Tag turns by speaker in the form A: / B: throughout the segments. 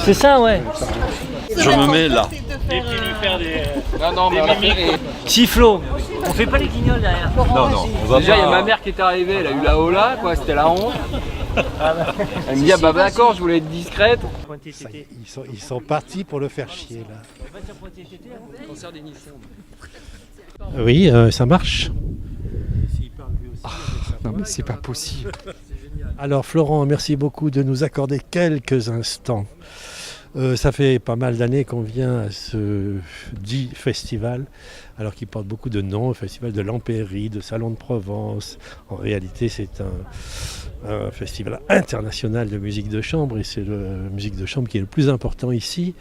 A: C'est ça, ouais.
B: Je me mets là.
A: Et puis lui faire des
C: mais
A: Chiflot. On fait pas les guignols derrière.
B: Non, on va
C: déjà, il y a
B: pas.
C: ma mère qui est arrivée, elle a eu la hola, quoi, c'était la honte. Elle me dit, ah bah d'accord, je voulais être discrète.
D: Ça y est, ils sont partis pour le faire chier là.
C: Concert des nichons.
D: Oui, ça marche.
C: Non mais c'est pas possible.
D: Alors Florent, merci beaucoup de nous accorder quelques instants. Ça fait pas mal d'années qu'on vient à ce dit festival, alors qu'il porte beaucoup de noms, le festival de l'Empérie, de Salon de Provence. En réalité, c'est un festival international de musique de chambre, et c'est la musique de chambre qui est le plus important ici.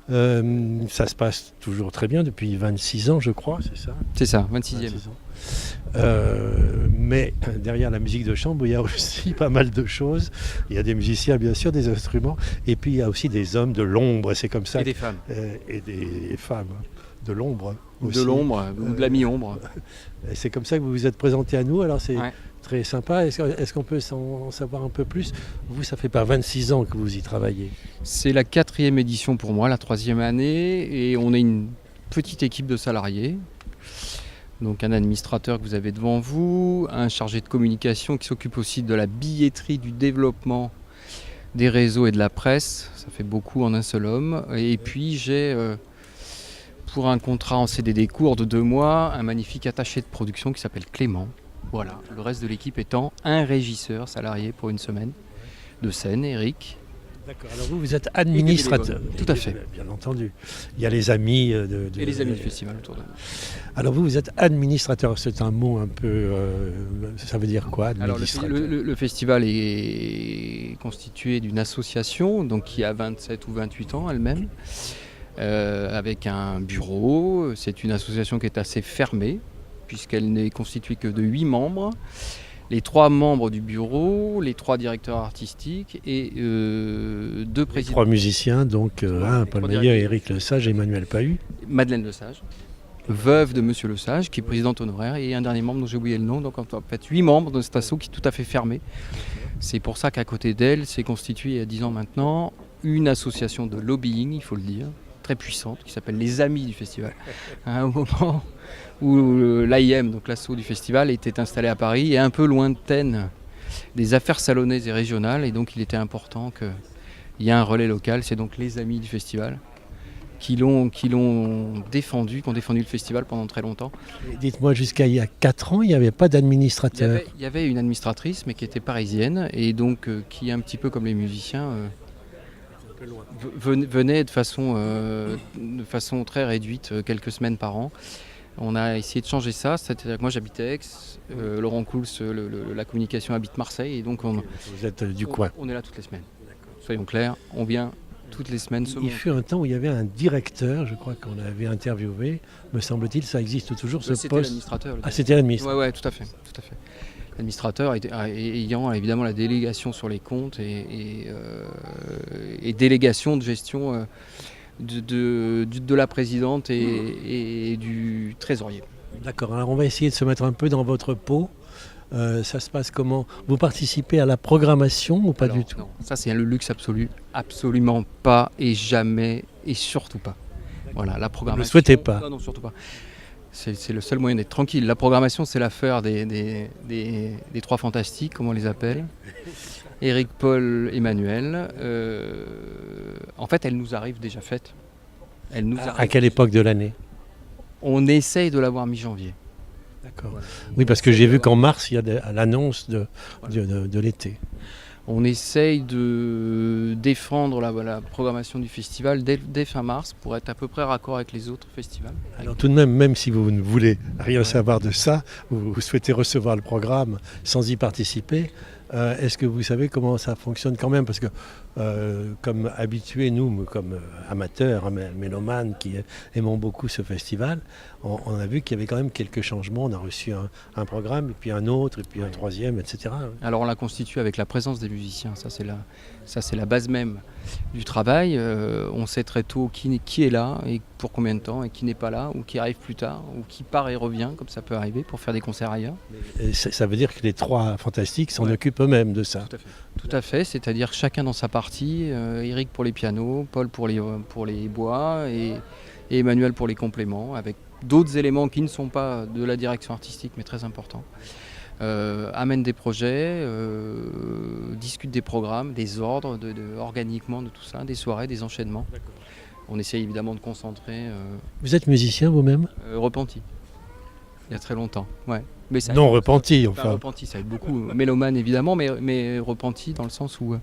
D: Ça se passe toujours très bien depuis 26 ans, je crois, c'est ça ?
C: C'est ça, 26e.
D: 26 ans. Mais derrière la musique de chambre, il y a aussi pas mal de choses. Il y a des musiciens, bien sûr, des instruments, et puis il y a aussi des hommes de l'ombre, c'est comme ça.
C: Et des femmes.
D: Et des femmes de l'ombre aussi.
C: De l'ombre, ou de la mi-ombre.
D: Et c'est comme ça que vous vous êtes présenté à nous, alors c'est
C: Ouais.
D: très sympa. Est-ce qu'on peut en savoir un peu plus ? Vous, ça fait pas 26 ans que vous y travaillez.
C: C'est la 4e édition pour moi, la 3e année, et on est une petite équipe de salariés. Donc un administrateur que vous avez devant vous, un chargé de communication qui s'occupe aussi de la billetterie, du développement des réseaux et de la presse. Ça fait beaucoup en un seul homme. Et puis j'ai, pour un contrat en CDD court de 2 mois, un magnifique attaché de production qui s'appelle Clément. Voilà, le reste de l'équipe étant un régisseur salarié pour une semaine de scène, Eric.
D: D'accord. Alors vous êtes administrateur.
C: Tout à fait.
D: Bien entendu. Il y a les amis
C: Et les amis du festival autour de nous.
D: Alors vous êtes administrateur. C'est un mot un peu. Ça veut dire quoi,
C: Alors
D: administrateur ?
C: le festival est constitué d'une association donc qui a 27 ou 28 ans elle-même, avec un bureau. C'est une association qui est assez fermée puisqu'elle n'est constituée que de 8 membres. Les 3 membres du bureau, les 3 directeurs artistiques et 2 présidents.
D: 3 musiciens, donc Paul Meyer, Éric Lesage et Emmanuel Pahu.
C: Madeleine Lesage, veuve de Monsieur Lesage, qui est présidente honoraire, et un dernier membre dont j'ai oublié le nom. Donc en fait 8 membres de cet asso qui est tout à fait fermé. C'est pour ça qu'à côté d'elle s'est constituée il y a 10 ans maintenant une association de lobbying, il faut le dire, très puissante, qui s'appelle les Amis du Festival. À un moment où l'AIM, donc l'asso du festival, était installé à Paris et un peu lointaine des affaires salonnaises et régionales, et donc il était important qu'il y ait un relais local. C'est donc les Amis du festival qui l'ont défendu, qui ont défendu le festival pendant très longtemps.
D: Et dites-moi, jusqu'à il y a 4 ans, il n'y avait pas d'administrateur.
C: Il y avait une administratrice, mais qui était parisienne, et donc qui, un petit peu comme les musiciens, venait de façon très réduite, quelques semaines par an. On a essayé de changer ça, c'est-à-dire que moi j'habite à Aix, Laurent Couls, la communication habite Marseille, et donc
D: Vous êtes du coin.
C: on est là toutes les semaines. Soyons clairs, on vient toutes les semaines.
D: Il fut un temps où il y avait un directeur, je crois qu'on avait interviewé, me semble-t-il, ça existe toujours ce
C: C'était
D: poste.
C: l'administrateur.
D: Ah, c'était l'administrateur.
C: Ouais, tout à fait. L'administrateur ayant évidemment la délégation sur les comptes et délégation de gestion de la présidente et du trésorier.
D: D'accord, alors on va essayer de se mettre un peu dans votre peau. Ça se passe comment ? Vous participez à la programmation ou pas du tout ?
C: Non, ça c'est le luxe absolu, absolument pas et jamais et surtout pas. Voilà, la programmation.
D: Vous ne le souhaitez pas ?
C: Non, surtout pas. C'est le seul moyen d'être tranquille. La programmation, c'est l'affaire des 3 fantastiques, comme on les appelle. Eric, Paul, Emmanuel. En fait, elle nous arrive déjà faite.
D: À quelle époque de l'année ?
C: On essaye de l'avoir mi-janvier.
D: D'accord. Oui, parce que j'ai vu qu'en mars, il y a l'annonce de l'été.
C: On essaye de défendre la programmation du festival dès fin mars pour être à peu près raccord avec les autres festivals.
D: Alors tout de même si vous ne voulez rien savoir de ça, vous souhaitez recevoir le programme sans y participer, Est-ce que vous savez comment ça fonctionne quand même? Parce que comme habitués, nous, comme amateurs, mélomanes qui aimons beaucoup ce festival, on a vu qu'il y avait quand même quelques changements. On a reçu un programme, et puis un autre, et puis un troisième, etc.
C: Alors on l'a constitue avec la présence des musiciens, ça c'est la base même du travail. On sait très tôt qui est là et pour combien de temps, et qui n'est pas là, ou qui arrive plus tard, ou qui part et revient, comme ça peut arriver, pour faire des concerts ailleurs.
D: Et ça veut dire que les trois fantastiques s'en
C: Ouais.
D: occupent eux-mêmes de ça.
C: Tout à fait, c'est-à-dire chacun dans sa partie, Eric pour les pianos, Paul pour les bois et Emmanuel pour les compléments, avec d'autres éléments qui ne sont pas de la direction artistique mais très importants. Amène des projets, discute des programmes, des ordres, organiquement de tout ça, des soirées, des enchaînements. On essaye évidemment de concentrer
D: Vous êtes musicien vous-même?
C: Repenti, il y a très longtemps. Ouais. Mais ça
D: Non
C: aide,
D: repenti,
C: enfin,
D: enfin.
C: repenti, ça aide beaucoup. Mélomane évidemment, mais repenti dans le sens où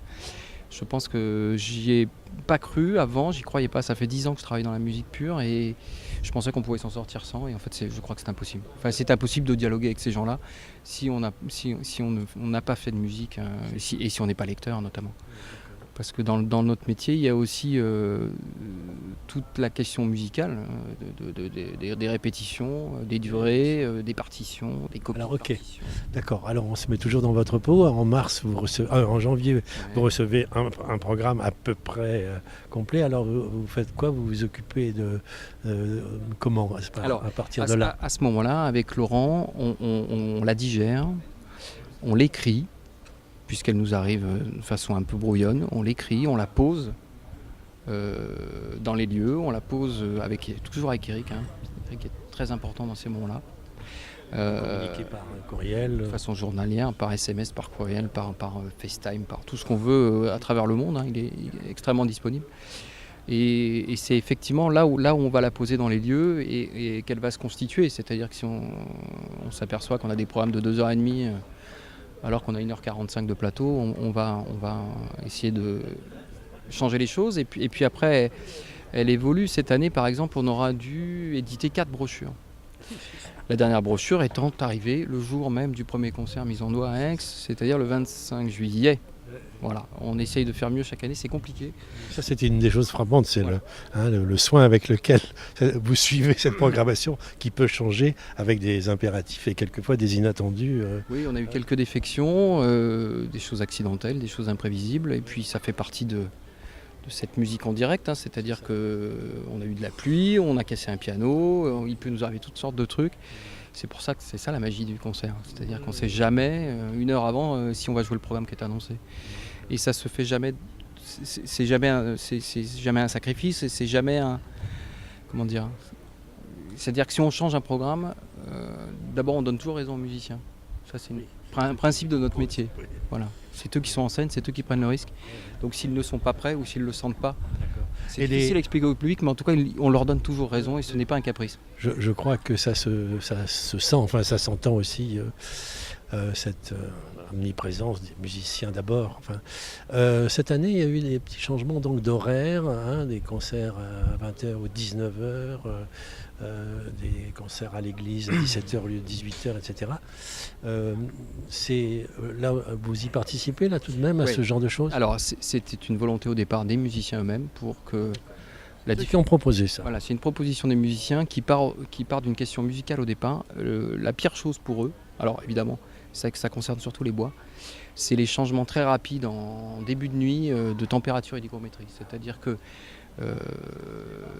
C: je pense que j'y ai pas cru avant, j'y croyais pas. Ça fait 10 ans que je travaille dans la musique pure et je pensais qu'on pouvait s'en sortir sans. Et en fait, je crois que c'est impossible. Enfin, c'est impossible de dialoguer avec ces gens-là si on n'a pas fait de musique et si on n'est pas lecteur notamment. Parce que dans notre métier, il y a aussi toute la question musicale, des répétitions, des durées, des partitions, des copies.
D: Alors,
C: de
D: ok.
C: partitions.
D: D'accord, alors on se met toujours dans votre peau. En janvier, vous recevez un programme à peu près complet. Alors vous faites quoi? Vous vous occupez de comment
C: Alors,
D: à partir de là?
C: À ce moment-là, avec Laurent, on la digère, on l'écrit, puisqu'elle nous arrive de façon un peu brouillonne. On l'écrit, on la pose dans les lieux, on la pose toujours avec Eric. Eric est très important dans ces moments-là.
D: Communiqué par courriel.
C: De façon journalière, par SMS, par courriel, par FaceTime, par tout ce qu'on veut à travers le monde. Il est extrêmement disponible. Et c'est effectivement là où on va la poser dans les lieux et qu'elle va se constituer. C'est-à-dire que si on s'aperçoit qu'on a des programmes de 2h30 alors qu'on a 1h45 de plateau, on va essayer de changer les choses. Et puis après, elle évolue. Cette année, par exemple, on aura dû éditer 4 brochures. La dernière brochure étant arrivée le jour même du premier concert mis en doigt à Aix, c'est-à-dire le 25 juillet. Voilà, on essaye de faire mieux chaque année, c'est compliqué.
D: Ça, c'était une des choses frappantes, c'est
C: Voilà.
D: le soin avec lequel vous suivez cette programmation qui peut changer avec des impératifs et quelquefois des inattendus.
C: Oui, on a eu quelques défections, des choses accidentelles, des choses imprévisibles, et puis ça fait partie de cette musique en direct, c'est-à-dire qu'on a eu de la pluie, on a cassé un piano, il peut nous arriver toutes sortes de trucs. C'est pour ça que c'est ça la magie du concert, c'est-à-dire qu'on ne sait jamais, une heure avant, si on va jouer le programme qui est annoncé. Et ça se fait jamais, c'est jamais un sacrifice, et c'est jamais un... Comment dire? C'est-à-dire que si on change un programme, d'abord on donne toujours raison aux musiciens. Ça c'est un principe de notre métier. Voilà. C'est eux qui sont en scène, c'est eux qui prennent le risque. Donc s'ils ne sont pas prêts ou s'ils ne le sentent pas, c'est difficile à expliquer au public, mais en tout cas on leur donne toujours raison et ce n'est pas un caprice.
D: Je crois que ça se sent, enfin ça s'entend aussi, cette omniprésence des musiciens d'abord. Enfin, cette année, il y a eu des petits changements donc d'horaire, des concerts à 20h ou 19h, des concerts à l'église à 17h au lieu de 18h, etc. Là, vous y participez là tout de même à
C: Oui.
D: ce genre de choses?
C: Alors c'était une volonté au départ des musiciens eux-mêmes pour que
D: Ceux qui ont proposé ça.
C: Voilà, c'est une proposition des musiciens qui part d'une question musicale au départ. La pire chose pour eux, alors évidemment, c'est que ça concerne surtout les bois, c'est les changements très rapides en début de nuit de température et d'hygrométrie. C'est-à-dire que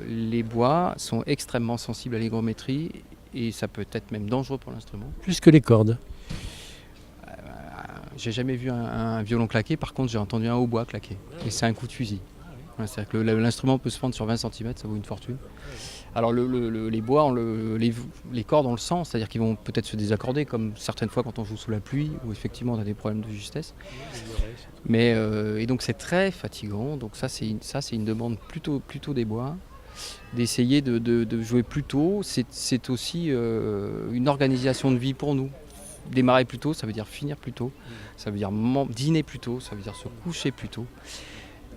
C: les bois sont extrêmement sensibles à l'hygrométrie et ça peut être même dangereux pour l'instrument.
D: Plus que les cordes.
C: J'ai jamais vu un violon claquer, par contre j'ai entendu un hautbois claquer. Et c'est un coup de fusil. C'est-à-dire que l'instrument peut se fendre sur 20 cm, ça vaut une fortune. Alors les bois, les cordes on le sent, c'est-à-dire qu'ils vont peut-être se désaccorder, comme certaines fois quand on joue sous la pluie, où effectivement on a des problèmes de justesse. Mais, et donc c'est très fatigant, donc ça c'est une demande plutôt des bois. D'essayer de jouer plus tôt, c'est aussi une organisation de vie pour nous. Démarrer plus tôt, ça veut dire finir plus tôt, ça veut dire dîner plus tôt, ça veut dire se coucher plus tôt.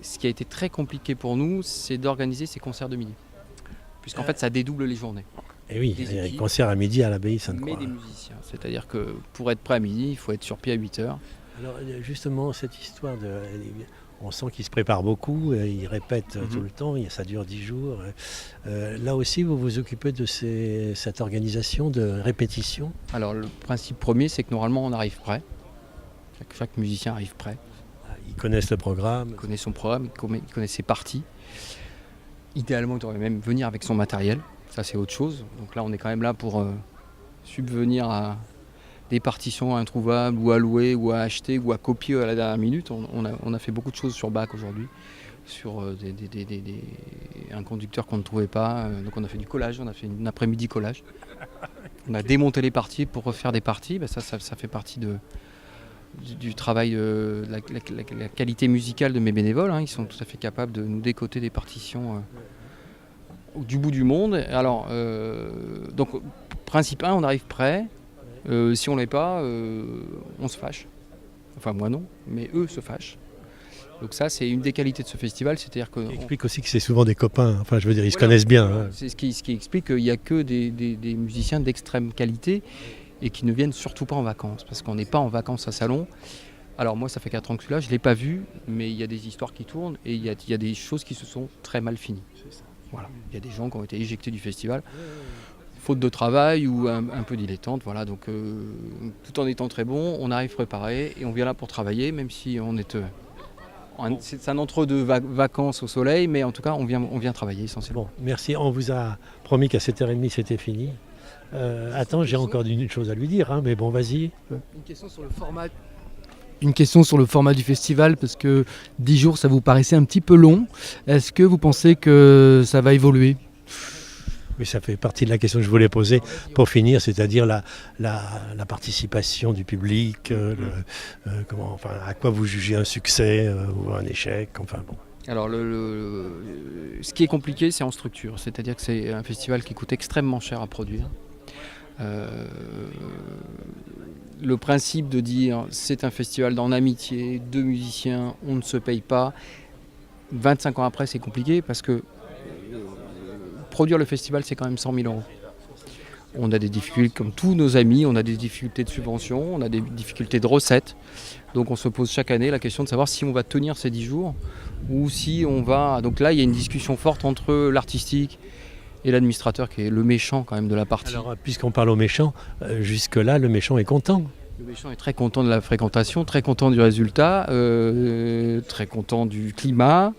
C: Ce qui a été très compliqué pour nous, c'est d'organiser ces concerts de midi. Puisqu'en fait, ça dédouble les journées.
D: Et oui, il y a un concert à midi à l'abbaye Sainte-Croix.
C: Mais des musiciens. C'est-à-dire que pour être prêt à midi, il faut être sur pied à 8h.
D: Alors justement, cette histoire on sent qu'il se prépare beaucoup, il répète tout le temps, ça dure 10 jours. Là aussi, vous vous occupez de cette organisation de répétition?
C: Alors le principe premier, c'est que normalement on arrive prêt. Chaque musicien arrive prêt.
D: Ils connaissent le programme.
C: Il connaît son programme, il connaît ses parties. Idéalement, il devrait même venir avec son matériel. Ça, c'est autre chose. Donc là, on est quand même là pour subvenir à des partitions introuvables ou à louer ou à acheter ou à copier à la dernière minute. On a fait beaucoup de choses sur Bach aujourd'hui, sur un conducteur qu'on ne trouvait pas. Donc on a fait du collage, on a fait une après-midi collage. On a démonté les parties pour refaire des parties. Ben ça fait partie du travail, la qualité musicale de mes bénévoles. Ils sont tout à fait capables de nous décoter des partitions du bout du monde. Alors, donc, principe 1, on arrive prêt. Si on ne l'est pas, on se fâche. Enfin, moi non, mais eux se fâchent. Donc ça, c'est une des qualités de ce festival. C'est-à-dire que
D: explique aussi que c'est souvent des copains. Enfin, je veux dire, ils se connaissent bien. Hein.
C: C'est ce qui explique qu'il n'y a que des musiciens d'extrême qualité et qui ne viennent surtout pas en vacances. Parce qu'on n'est pas en vacances à Salon. Alors moi, ça fait 4 ans que je suis là, je ne l'ai pas vu, mais il y a des histoires qui tournent et il y a des choses qui se sont très mal finies. Voilà. Il y a des gens qui ont été éjectés du festival, faute de travail ou un peu dilettante. Voilà. Donc, tout en étant très bon, on arrive préparé et on vient là pour travailler, même si on est... c'est un entre-deux vacances au soleil, mais en tout cas, on vient travailler essentiellement.
D: Bon, merci. On vous a promis qu'à 7h30, c'était fini. Attends, j'ai encore une chose à lui dire, mais bon, vas-y.
E: Une question sur le format. Une question sur le format du festival, parce que 10 jours, ça vous paraissait un petit peu long. Est-ce que vous pensez que ça va évoluer ?
D: Oui, ça fait partie de la question que je voulais poser pour finir, c'est-à-dire la participation du public, à quoi vous jugez un succès ou un échec, enfin bon.
C: Alors ce qui est compliqué, c'est en structure, c'est-à-dire que c'est un festival qui coûte extrêmement cher à produire. Le principe de dire c'est un festival dans l'amitié, 2 musiciens, on ne se paye pas, 25 ans après c'est compliqué parce que produire le festival c'est quand même 100 000 €. On a des difficultés comme tous nos amis, on a des difficultés de subvention, on a des difficultés de recettes. Donc on se pose chaque année la question de savoir si on va tenir ces 10 jours ou si on va... Donc là il y a une discussion forte entre l'artistique et l'administrateur qui est le méchant quand même de la partie.
D: Alors puisqu'on parle au méchant, jusque-là le méchant est content.
C: Le méchant est très content de la fréquentation, très content du résultat, très content du climat.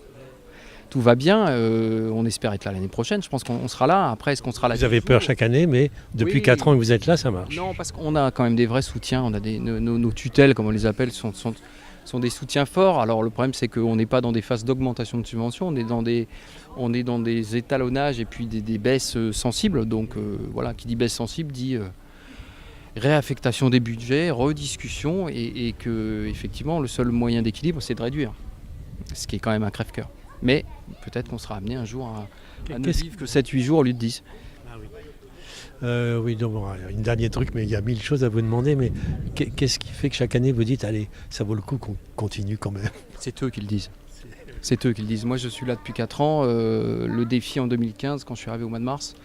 C: Tout va bien, on espère être là l'année prochaine, je pense qu'on sera là. Après, est-ce qu'on sera là?
D: Vous avez peur chaque année, mais depuis 4 ans que vous êtes là, ça marche.
C: Non, parce qu'on a quand même des vrais soutiens, on a nos tutelles, comme on les appelle, sont des soutiens forts. Alors le problème, c'est qu'on n'est pas dans des phases d'augmentation de subventions, on est dans des étalonnages et puis des baisses sensibles. Donc voilà, qui dit baisse sensible dit réaffectation des budgets, rediscussion et que effectivement le seul moyen d'équilibre, c'est de réduire. Ce qui est quand même un crève-cœur. Mais peut-être qu'on sera amené un jour à ne vivre que 7-8 jours au lieu de 10.
D: Ah oui. Oui, donc, bon, un dernier truc, mais il y a 1000 choses à vous demander. Mais qu'est-ce qui fait que chaque année vous dites, allez, ça vaut le coup qu'on continue quand même?
C: C'est eux qui le disent. C'est eux qui le disent. Moi, je suis là depuis 4 ans. Le défi en 2015, quand je suis arrivé au mois de mars,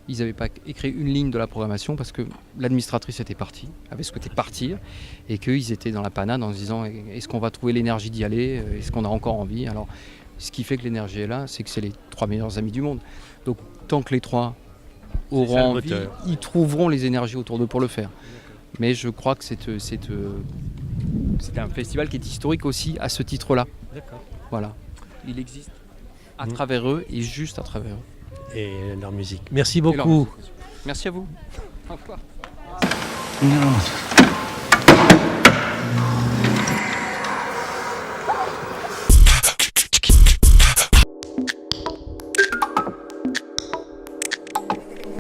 C: ils n'avaient pas écrit une ligne de la programmation parce que l'administratrice était partie, avait souhaité partir, et qu'ils étaient dans la panade en se disant est-ce qu'on va trouver l'énergie d'y aller? Est-ce qu'on a encore envie? Alors, ce qui fait que l'énergie est là, c'est que c'est les 3 meilleurs amis du monde. Donc, tant que les 3 auront envie, ils trouveront les énergies autour d'eux pour le faire. Mais je crois que c'est un festival qui est historique aussi à ce titre-là.
D: D'accord.
C: Voilà. Il existe à travers eux et juste à travers eux.
D: Et leur musique. Merci beaucoup.
C: Merci à vous. Au revoir.
B: Non.